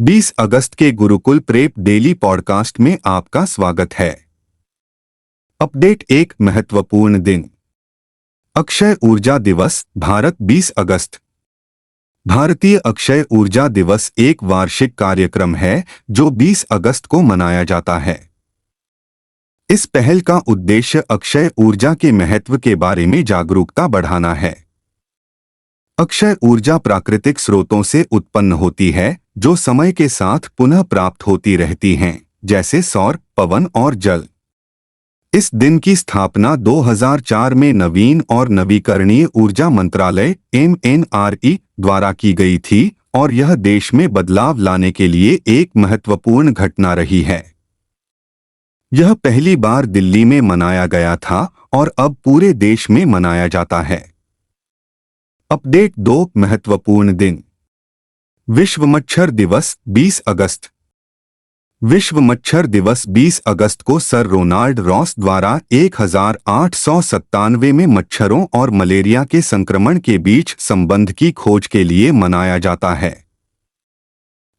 20 अगस्त के Gurukul prep daily podcast में आपका स्वागत है। अपडेट। एक महत्वपूर्ण दिन। अक्षय ऊर्जा दिवस भारत 20 अगस्त। भारतीय अक्षय ऊर्जा दिवस एक वार्षिक कार्यक्रम है जो 20 अगस्त को मनाया जाता है। इस पहल का उद्देश्य अक्षय ऊर्जा के महत्व के बारे में जागरूकता बढ़ाना है। अक्षय ऊर्जा प्राकृतिक स्रोतों से उत्पन्न होती है जो समय के साथ पुनः प्राप्त होती रहती हैं, जैसे सौर, पवन और जल। इस दिन की स्थापना 2004 में नवीन और नवीकरणीय ऊर्जा मंत्रालय (MNRE) द्वारा की गई थी और यह देश में बदलाव लाने के लिए एक महत्वपूर्ण घटना रही है। यह पहली बार दिल्ली में मनाया गया था और अब पूरे देश में मनाया जाता है। अपडेट। 2 महत्वपूर्ण दिन। विश्व मच्छर दिवस 20 अगस्त। विश्व मच्छर दिवस 20 अगस्त को सर रोनाल्ड रॉस द्वारा 1897 में मच्छरों और मलेरिया के संक्रमण के बीच संबंध की खोज के लिए मनाया जाता है।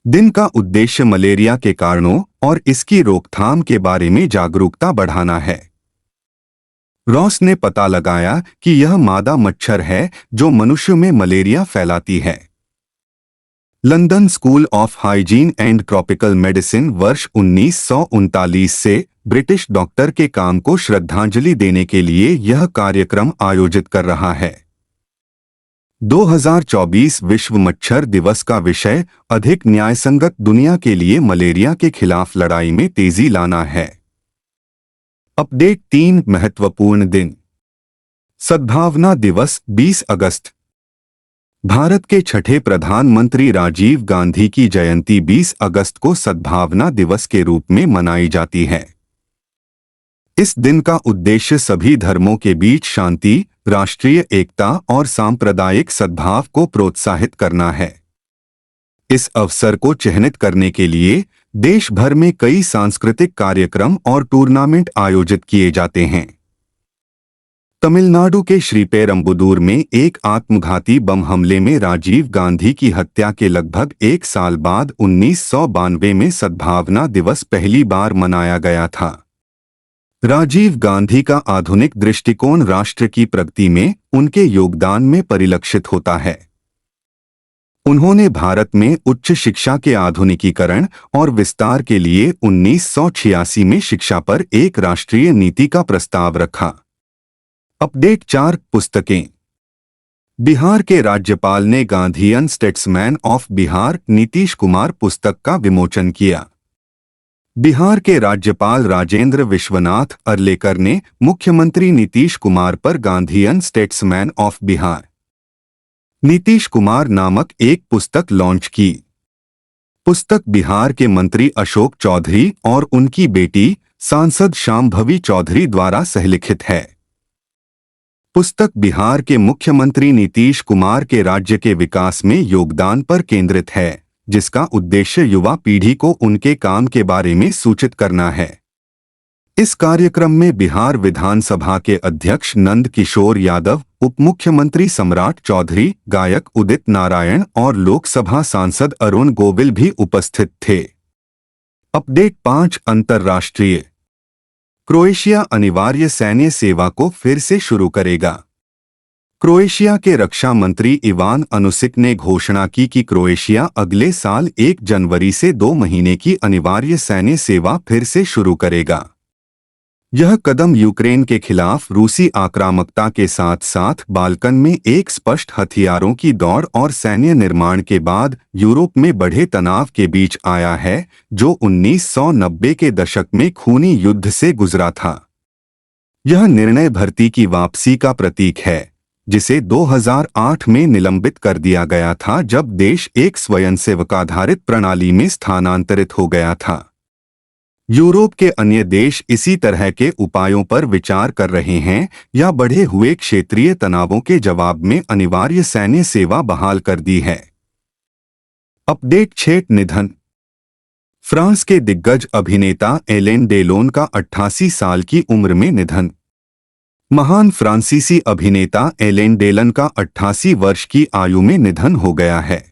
दिन का उद्देश्य मलेरिया के कारणों और इसकी रोकथाम के बारे में जागरूकता बढ़ाना है। रॉस ने पता लगाया कि यह मादा मच्छर है जो मनुष्य में मलेरिया फैलाती है। London school of hygiene and tropical medicine वर्ष 1939 से ब्रिटिश डॉक्टर के काम को श्रद्धांजलि देने के लिए यह कार्यक्रम आयोजित कर रहा है। 2024 विश्व मच्छर दिवस का विषय अधिक न्यायसंगत दुनिया के लिए मलेरिया के खिलाफ लड़ाई में तेजी लाना है। अपडेट। 3 महत्वपूर्ण दिन। सद्भावना दिवस 20 अगस्त। भारत के छठे प्रधानमंत्री राजीव गांधी की जयंती 20 अगस्त को सद्भावना दिवस के रूप में मनाई जाती है। इस दिन का उद्देश्य सभी धर्मों के बीच शांति, राष्ट्रीय एकता और सांप्रदायिक सद्भाव को प्रोत्साहित करना है। इस अवसर को चिह्नित करने के लिए देश भर में कई सांस्कृतिक कार्यक्रम और टूर्नामेंट आयोजित किए जाते हैं। तमिलनाडु के श्रीपेरम्बुदूर में एक आत्मघाती बम हमले में राजीव गांधी की हत्या के लगभग एक साल बाद 1992 में सद्भावना दिवस पहली बार मनाया गया था। राजीव गांधी का आधुनिक दृष्टिकोण राष्ट्र की प्रगति में उनके योगदान में परिलक्षित होता है। उन्होंने भारत में उच्च शिक्षा के आधुनिकीकरण और विस्तार के लिए 1986 में शिक्षा पर एक राष्ट्रीय नीति का प्रस्ताव रखा। अपडेट। 4 पुस्तकें। बिहार के राज्यपाल ने Gandhian statesman of Bihar Nitish Kumar पुस्तक का विमोचन किया। बिहार के राज्यपाल राजेंद्र विश्वनाथ अर्लेकर ने मुख्यमंत्री नीतीश कुमार पर Gandhian statesman of Bihar Nitish Kumar नामक एक पुस्तक लॉन्च की। पुस्तक बिहार के मंत्री अशोक चौधरी और उनकी बेटी सांसद शांभवी चौधरी द्वारा सहलिखित है। पुस्तक बिहार के मुख्यमंत्री नीतीश कुमार के राज्य के विकास में योगदान पर केंद्रित है, जिसका उद्देश्य युवा पीढ़ी को उनके काम के बारे में सूचित करना है। इस कार्यक्रम में बिहार विधानसभा के अध्यक्ष नंद किशोर यादव, उप मुख्यमंत्री सम्राट चौधरी, गायक उदित नारायण और लोकसभा सांसद अरुण गोविल भी उपस्थित थे। अपडेट। 5 अंतर्राष्ट्रीय। क्रोएशिया अनिवार्य सैन्य सेवा को फिर से शुरू करेगा। क्रोएशिया के रक्षा मंत्री इवान अनुसिक ने घोषणा की कि क्रोएशिया अगले साल 1 जनवरी से 2 महीने की अनिवार्य सैन्य सेवा फिर से शुरू करेगा। यह कदम यूक्रेन के खिलाफ रूसी आक्रामकता के साथ साथ बाल्कन में एक स्पष्ट हथियारों की दौड़ और सैन्य निर्माण के बाद यूरोप में बढ़े तनाव के बीच आया है, जो 1990 के दशक में खूनी युद्ध से गुजरा था। यह निर्णय भर्ती की वापसी का प्रतीक है, जिसे 2008 में निलंबित कर दिया गया था जब देश एक स्वयंसेवकाधारित प्रणाली में स्थानांतरित हो गया था। यूरोप के अन्य देश इसी तरह के उपायों पर विचार कर रहे हैं या बढ़े हुए क्षेत्रीय तनावों के जवाब में अनिवार्य सैन्य सेवा बहाल कर दी है। अपडेट। 6 निधन। फ्रांस के दिग्गज अभिनेता एलेन डेलोन का 88 साल की उम्र में निधन। महान फ्रांसीसी अभिनेता एलेन डेलन का 88 वर्ष की आयु में निधन हो गया है।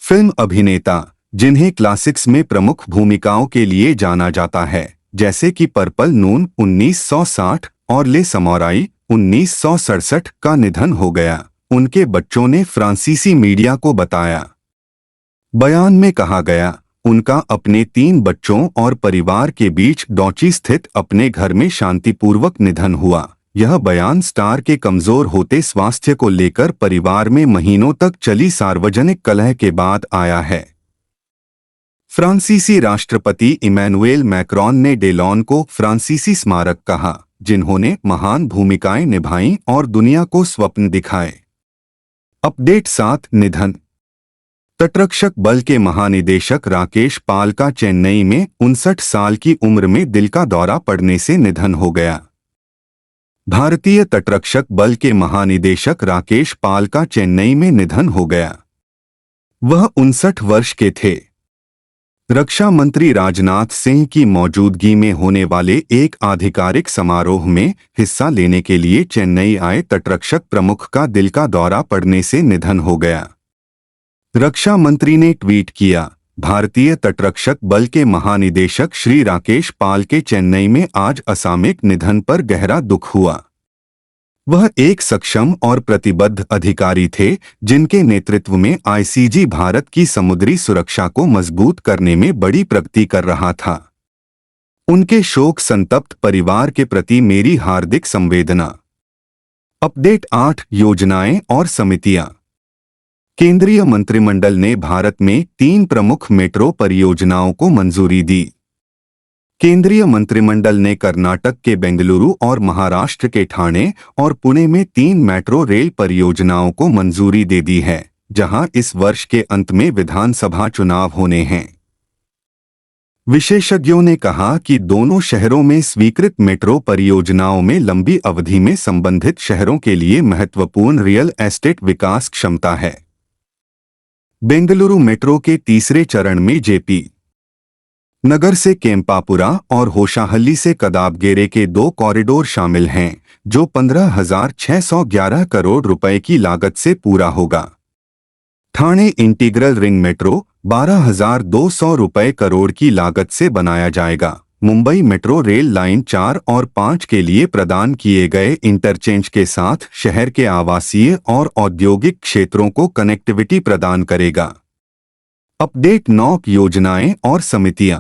फिल्म अभिनेता जिन्हें क्लासिक्स में प्रमुख भूमिकाओं के लिए जाना जाता है, जैसे कि पर्पल नून 1960 और ले समौराई 1967 का निधन हो गया, उनके बच्चों ने फ्रांसीसी मीडिया को बताया। बयान में कहा गया, उनका अपने 3 बच्चों और परिवार के बीच डॉची स्थित अपने घर में शांतिपूर्वक निधन हुआ। यह बयान स्टार के कमजोर होते स्वास्थ्य को लेकर परिवार में महीनों तक चली सार्वजनिक कलह के बाद आया है। फ्रांसीसी राष्ट्रपति इमैनुएल मैक्रोन ने डेलॉन को फ्रांसीसी स्मारक कहा, जिन्होंने महान भूमिकाएं निभाईं और दुनिया को स्वप्न दिखाए। अपडेट 7 निधन। तटरक्षक बल के महानिदेशक राकेश पाल का चेन्नई में 59 साल की उम्र में दिल का दौरा पड़ने से निधन हो गया। भारतीय तटरक्षक बल के महानिदेशक राकेश पाल का चेन्नई में निधन हो गया। वह 59 वर्ष के थे। रक्षा मंत्री राजनाथ सिंह की मौजूदगी में होने वाले एक आधिकारिक समारोह में हिस्सा लेने के लिए चेन्नई आए तटरक्षक प्रमुख का दिल का दौरा पड़ने से निधन हो गया। रक्षा मंत्री ने ट्वीट किया, भारतीय तटरक्षक बल के महानिदेशक श्री राकेश पाल के चेन्नई में आज असामयिक निधन पर गहरा दुख हुआ। वह एक सक्षम और प्रतिबद्ध अधिकारी थे, जिनके नेतृत्व में आईसीजी भारत की समुद्री सुरक्षा को मजबूत करने में बड़ी प्रगति कर रहा था। उनके शोक संतप्त परिवार के प्रति मेरी हार्दिक संवेदना। अपडेट 8 योजनाएं और समितियां। केंद्रीय मंत्रिमंडल ने भारत में 3 प्रमुख मेट्रो परियोजनाओं को मंजूरी दी। केंद्रीय मंत्रिमंडल ने कर्नाटक के बेंगलुरु और महाराष्ट्र के ठाणे और पुणे में 3 मेट्रो रेल परियोजनाओं को मंजूरी दे दी है, जहां इस वर्ष के अंत में विधानसभा चुनाव होने हैं। विशेषज्ञों ने कहा कि दोनों शहरों में स्वीकृत मेट्रो परियोजनाओं में लंबी अवधि में संबंधित शहरों के लिए महत्वपूर्ण रियल एस्टेट विकास क्षमता है। बेंगलुरु मेट्रो के तीसरे चरण में जेपी नगर से केम्पापुरा और होशाहल्ली से कदाबगेरे के 2 कॉरिडोर शामिल हैं, जो 15,611 करोड़ रुपए की लागत से पूरा होगा। ठाणे इंटीग्रल रिंग मेट्रो 12,200 रुपए करोड़ की लागत से बनाया जाएगा। मुंबई मेट्रो रेल लाइन 4 और 5 के लिए प्रदान किए गए इंटरचेंज के साथ शहर के आवासीय और औद्योगिक क्षेत्रों को कनेक्टिविटी प्रदान करेगा। अपडेट 9 योजनाएं और समितियां।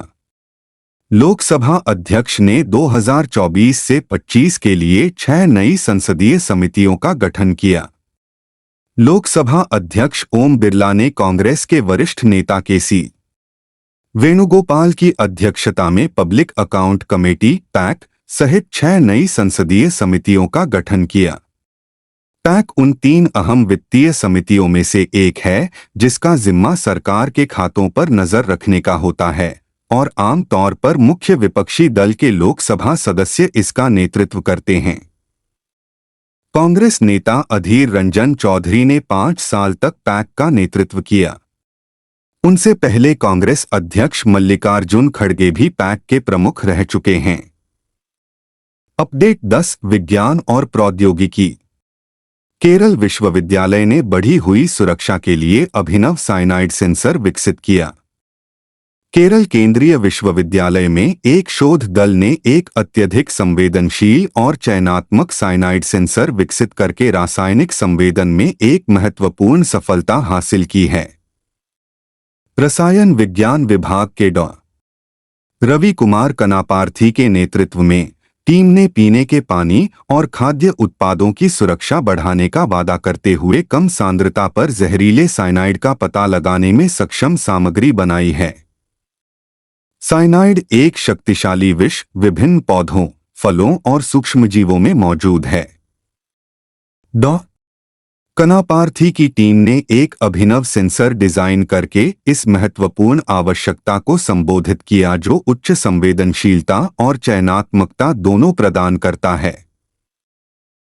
लोकसभा अध्यक्ष ने 2024 से 25 के लिए 6 नई संसदीय समितियों का गठन किया। लोकसभा अध्यक्ष ओम बिरला ने कांग्रेस के वरिष्ठ नेता के.सी. वेणुगोपाल की अध्यक्षता में पब्लिक अकाउंट कमेटी पैक सहित 6 नई संसदीय समितियों का गठन किया। पैक उन 3 अहम वित्तीय समितियों में से एक है, जिसका जिम्मा सरकार के खातों पर नजर रखने का होता है और आम तौर पर मुख्य विपक्षी दल के लोकसभा सदस्य इसका नेतृत्व करते हैं। कांग्रेस नेता अधीर रंजन चौधरी ने 5 साल तक पैक का नेतृत्व किया। उनसे पहले कांग्रेस अध्यक्ष मल्लिकार्जुन खड़गे भी पैक के प्रमुख रह चुके हैं। अपडेट 10 विज्ञान और प्रौद्योगिकी। केरल विश्वविद्यालय ने बढ़ी हुई सुरक्षा के लिए अभिनव साइनाइड सेंसर विकसित किया। केरल केंद्रीय विश्वविद्यालय में एक शोध दल ने एक अत्यधिक संवेदनशील और चयनात्मक साइनाइड सेंसर विकसित करके रासायनिक संवेदन में एक महत्वपूर्ण सफलता हासिल की है। रसायन विज्ञान विभाग के डॉ. रवि कुमार कनापार्थी के नेतृत्व में टीम ने पीने के पानी और खाद्य उत्पादों की सुरक्षा बढ़ाने का वादा करते हुए कम सांद्रता पर जहरीले साइनाइड का पता लगाने में सक्षम सामग्री बनाई है। साइनाइड एक शक्तिशाली विष विभिन्न पौधों, फलों और सूक्ष्मजीवों में मौजूद है। डॉ. कनापार्थी की टीम ने एक अभिनव सेंसर डिजाइन करके इस महत्वपूर्ण आवश्यकता को संबोधित किया, जो उच्च संवेदनशीलता और चयनात्मकता दोनों प्रदान करता है।